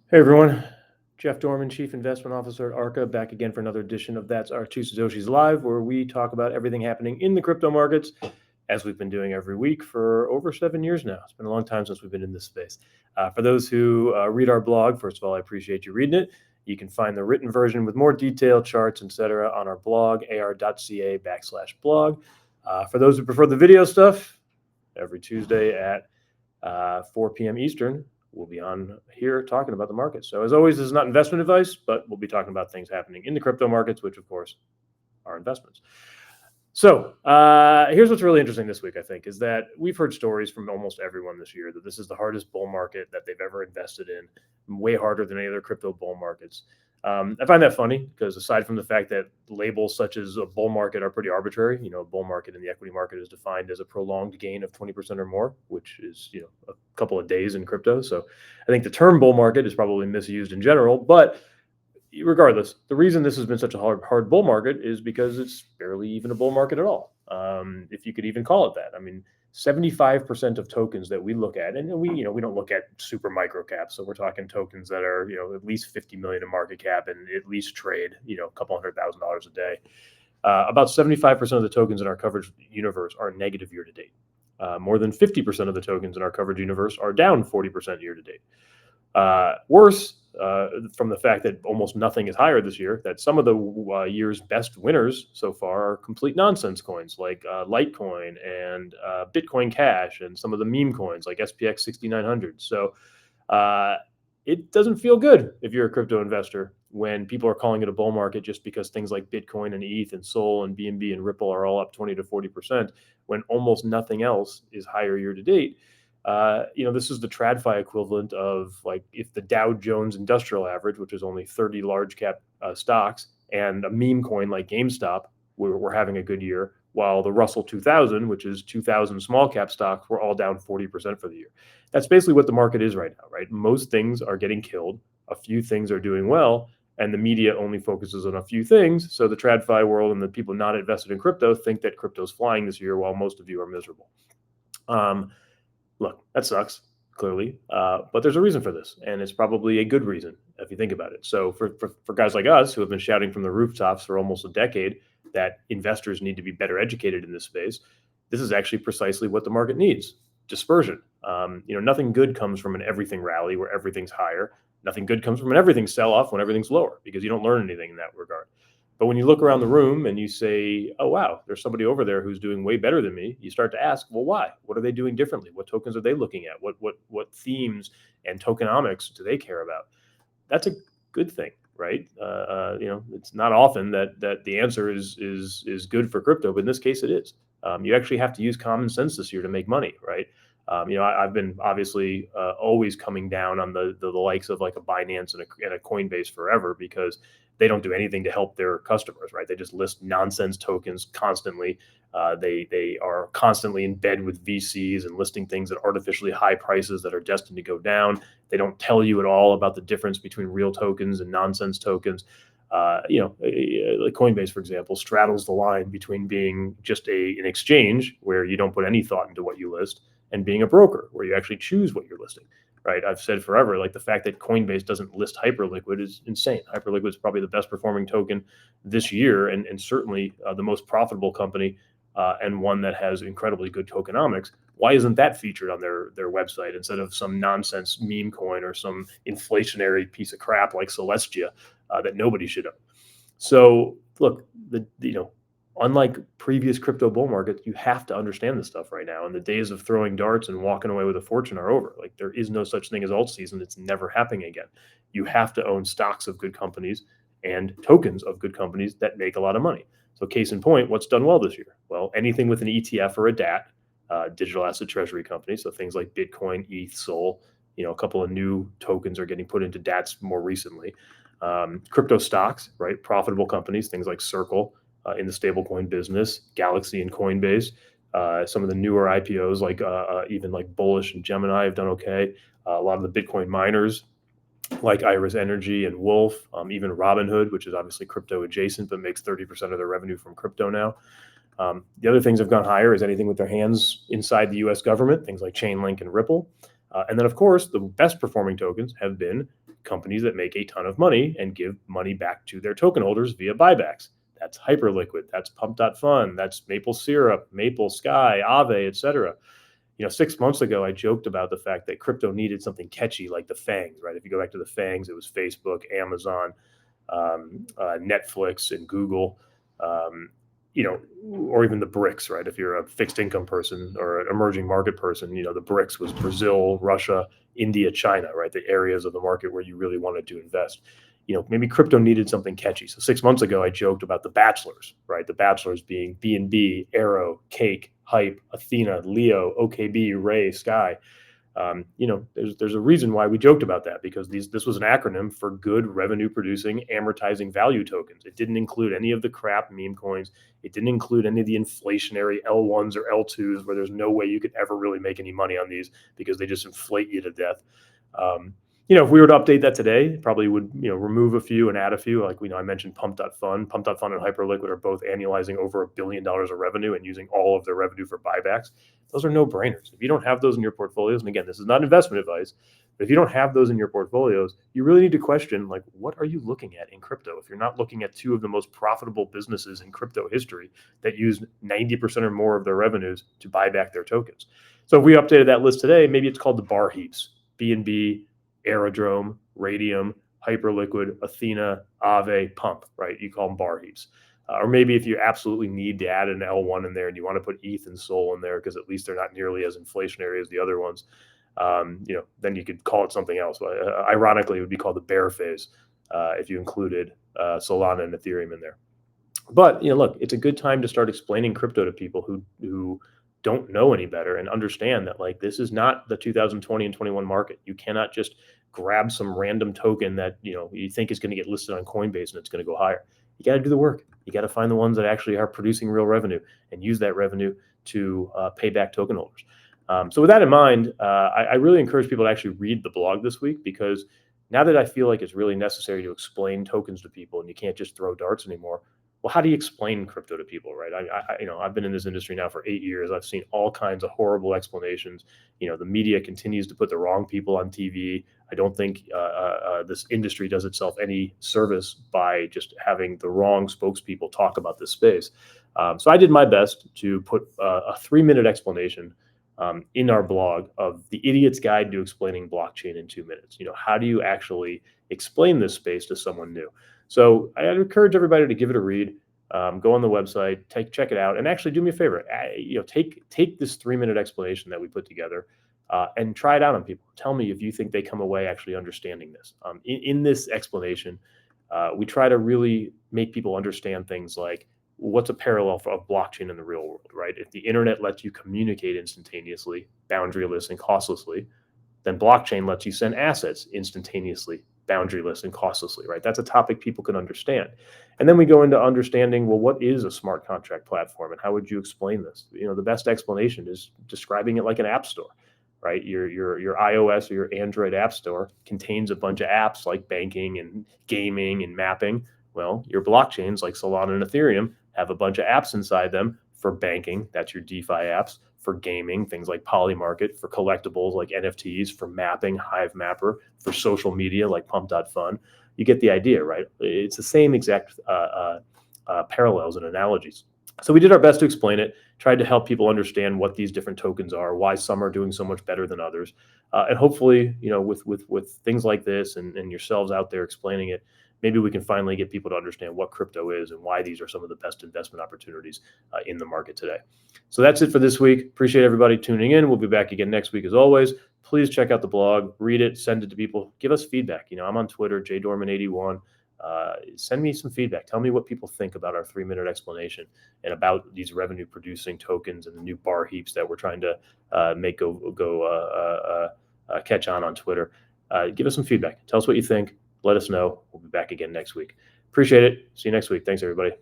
Hey everyone, Jeff Dorman, Chief Investment Officer at Arca, back again for another edition of That's Our Two Satoshis Live, where we talk about everything happening in the crypto markets, as we've been doing every week for over 7 years now. It's been a long time since we've been in this space. For those who read our blog, first of all, I appreciate you reading it. You can find the written version with more detailed charts, etc., on our blog, ar.ca/blog. For those who prefer the video stuff, every Tuesday at 4 p.m. Eastern, we'll be on here talking about the markets. So as always, this is not investment advice, but we'll be talking about things happening in the crypto markets, which of course are investments. So here's what's really interesting this week, I think, is that we've heard stories from almost everyone this year that this is the hardest bull market that they've ever invested in, way harder than any other crypto bull markets. I find that funny because aside from the fact that labels such as a bull market are pretty arbitrary, a bull market in the equity market is defined as a prolonged gain of 20% or more, which is, a couple of days in crypto. So I think the term bull market is probably misused in general, but regardless, the reason this has been such a hard bull market is because it's barely even a bull market at all. If you could even call it that. I mean, 75% of tokens that we look at, and we don't look at super micro caps. So we're talking tokens that are, at least 50 million in market cap and at least trade, a couple $100,000 a day. About 75% of the tokens in our coverage universe are negative year to date. More than 50% of the tokens in our coverage universe are down 40% year to date. Worse, from the fact that almost nothing is higher this year, that some of the year's best winners so far are complete nonsense coins like Litecoin and Bitcoin Cash and some of the meme coins like SPX 6900. So it doesn't feel good if you're a crypto investor when people are calling it a bull market just because things like Bitcoin and ETH and Sol and BNB and Ripple are all up 20 to 40% when almost nothing else is higher year to date. This is the TradFi equivalent of like if the Dow Jones Industrial Average, which is only 30 large cap stocks, and a meme coin like GameStop were having a good year, while the Russell 2000, which is 2,000 small cap stocks, were all down 40% for the year. That's basically what the market is right now, right? Most things are getting killed. A few things are doing well, and the media only focuses on a few things. So the TradFi world and the people not invested in crypto think that crypto's flying this year, while most of you are miserable. Look, that sucks, clearly, but there's a reason for this, and it's probably a good reason if you think about it. So for guys like us who have been shouting from the rooftops for almost a decade that investors need to be better educated in this space, this is actually precisely what the market needs: dispersion. Nothing good comes from an everything rally where everything's higher. Nothing good comes from an everything sell-off when everything's lower, because you don't learn anything in that regard. But when you look around the room and you say, oh, wow, there's somebody over there who's doing way better than me, you start to ask, well, why? What are they doing differently? What tokens are they looking at? What themes and tokenomics do they care about? That's a good thing, right? It's not often that the answer is good for crypto, but in this case, it is. You actually have to use common sense this year to make money, right? I've been obviously always coming down on the likes of like a Binance and a Coinbase forever, because they don't do anything to help their customers, right? They just list nonsense tokens constantly. They are constantly in bed with VCs and listing things at artificially high prices that are destined to go down. They don't tell you at all about the difference between real tokens and nonsense tokens. Like Coinbase, for example, straddles the line between being just an exchange where you don't put any thought into what you list and being a broker where you actually choose what you're listing. Right. I've said forever, like the fact that Coinbase doesn't list Hyperliquid is insane. Hyperliquid is probably the best performing token this year, and certainly the most profitable company, and one that has incredibly good tokenomics. Why isn't that featured on their website instead of some nonsense meme coin or some inflationary piece of crap like Celestia that nobody should own? So look, unlike previous crypto bull markets, you have to understand this stuff right now. And the days of throwing darts and walking away with a fortune are over. Like, there is no such thing as alt season. It's never happening again. You have to own stocks of good companies and tokens of good companies that make a lot of money. So case in point, what's done well this year? Well, anything with an ETF or a DAT, digital asset treasury company. So things like Bitcoin, ETH, Sol, a couple of new tokens are getting put into DATs more recently. Crypto stocks, right? Profitable companies, things like Circle, in the stablecoin business, Galaxy and Coinbase. Some of the newer IPOs, like even like Bullish and Gemini, have done okay. A lot of the Bitcoin miners, like Iris Energy and Wolf, even Robinhood, which is obviously crypto adjacent, but makes 30% of their revenue from crypto now. The other things have gone higher is anything with their hands inside the U.S. government, things like Chainlink and Ripple. And then, of course, the best performing tokens have been companies that make a ton of money and give money back to their token holders via buybacks. That's Hyperliquid, that's Pump.Fun, that's Maple Syrup, Maple Sky, Aave, etc. 6 months ago, I joked about the fact that crypto needed something catchy like the FANGs, right? If you go back to the FANGs, it was Facebook, Amazon, Netflix, and Google, um, or even the BRICS, right? If you're a fixed income person or an emerging market person, the BRICS was Brazil, Russia, India, China, right? The areas of the market where you really wanted to invest. Maybe crypto needed something catchy. So 6 months ago, I joked about the bachelors, right? The bachelors being BNB, Arrow, Cake, Hype, Athena, Leo, OKB, Ray, Sky. There's a reason why we joked about that, because this was an acronym for good revenue producing amortizing value tokens. It didn't include any of the crap meme coins. It didn't include any of the inflationary L1s or L2s where there's no way you could ever really make any money on these because they just inflate you to death. If we were to update that today, probably would remove a few and add a few. Like I mentioned Pump.Fun. Pump.Fun and Hyperliquid are both annualizing over $1 billion of revenue and using all of their revenue for buybacks. Those are no brainers. If you don't have those in your portfolios, and again, this is not investment advice, but if you don't have those in your portfolios, you really need to question, like, what are you looking at in crypto? If you're not looking at two of the most profitable businesses in crypto history that use 90% or more of their revenues to buy back their tokens. So if we updated that list today, maybe it's called the bar heaps: BNB, Aerodrome, Radium, Hyperliquid, Athena, Aave, Pump, right? You call them bar heaps. Or maybe if you absolutely need to add an L1 in there and you want to put ETH and Sol in there because at least they're not nearly as inflationary as the other ones, then you could call it something else. Ironically, it would be called the bear phase if you included Solana and Ethereum in there. But look, it's a good time to start explaining crypto to people who don't know any better and understand that, like, this is not the 2020 and 21 market. You cannot just grab some random token that you think is going to get listed on Coinbase and it's going to go higher. You got to do the work. You got to find the ones that actually are producing real revenue and use that revenue to pay back token holders. So with that in mind, I really encourage people to actually read the blog this week, because now that I feel like it's really necessary to explain tokens to people and you can't just throw darts anymore, well, how do you explain crypto to people, right? I've been in this industry now for 8 years. I've seen all kinds of horrible explanations. The media continues to put the wrong people on TV. I don't think this industry does itself any service by just having the wrong spokespeople talk about this space. So I did my best to put a 3-minute explanation in our blog of the idiot's guide to explaining blockchain in 2 minutes. How do you actually explain this space to someone new? So I encourage everybody to give it a read. Go on the website, check it out, and actually do me a favor. Take this 3-minute explanation that we put together and try it out on people. Tell me if you think they come away actually understanding this. In this explanation, we try to really make people understand things like what's a parallel of blockchain in the real world, right? If the internet lets you communicate instantaneously, boundaryless, and costlessly, then blockchain lets you send assets instantaneously, boundaryless, and costlessly, right? That's a topic people can understand. And then we go into understanding, well, what is a smart contract platform and how would you explain this? The best explanation is describing it like an app store, right? Your iOS or your Android app store contains a bunch of apps like banking and gaming and mapping. Well, your blockchains like Solana and Ethereum have a bunch of apps inside them for banking. That's your DeFi apps. For gaming, things like Polymarket. For collectibles like NFTs. For mapping, Hive Mapper. For social media like Pump.Fun. You get the idea, right? It's the same exact parallels and analogies. So we did our best to explain it, tried to help people understand what these different tokens are, why some are doing so much better than others. And hopefully, with things like this and yourselves out there explaining it, maybe we can finally get people to understand what crypto is and why these are some of the best investment opportunities in the market today. So that's it for this week. Appreciate everybody tuning in. We'll be back again next week as always. Please check out the blog, read it, send it to people, give us feedback. I'm on Twitter, jdorman81. Send me some feedback. Tell me what people think about our 3-minute explanation and about these revenue producing tokens and the new bar heaps that we're trying to make catch on Twitter. Give us some feedback. Tell us what you think. Let us know. We'll be back again next week. Appreciate it. See you next week. Thanks, everybody.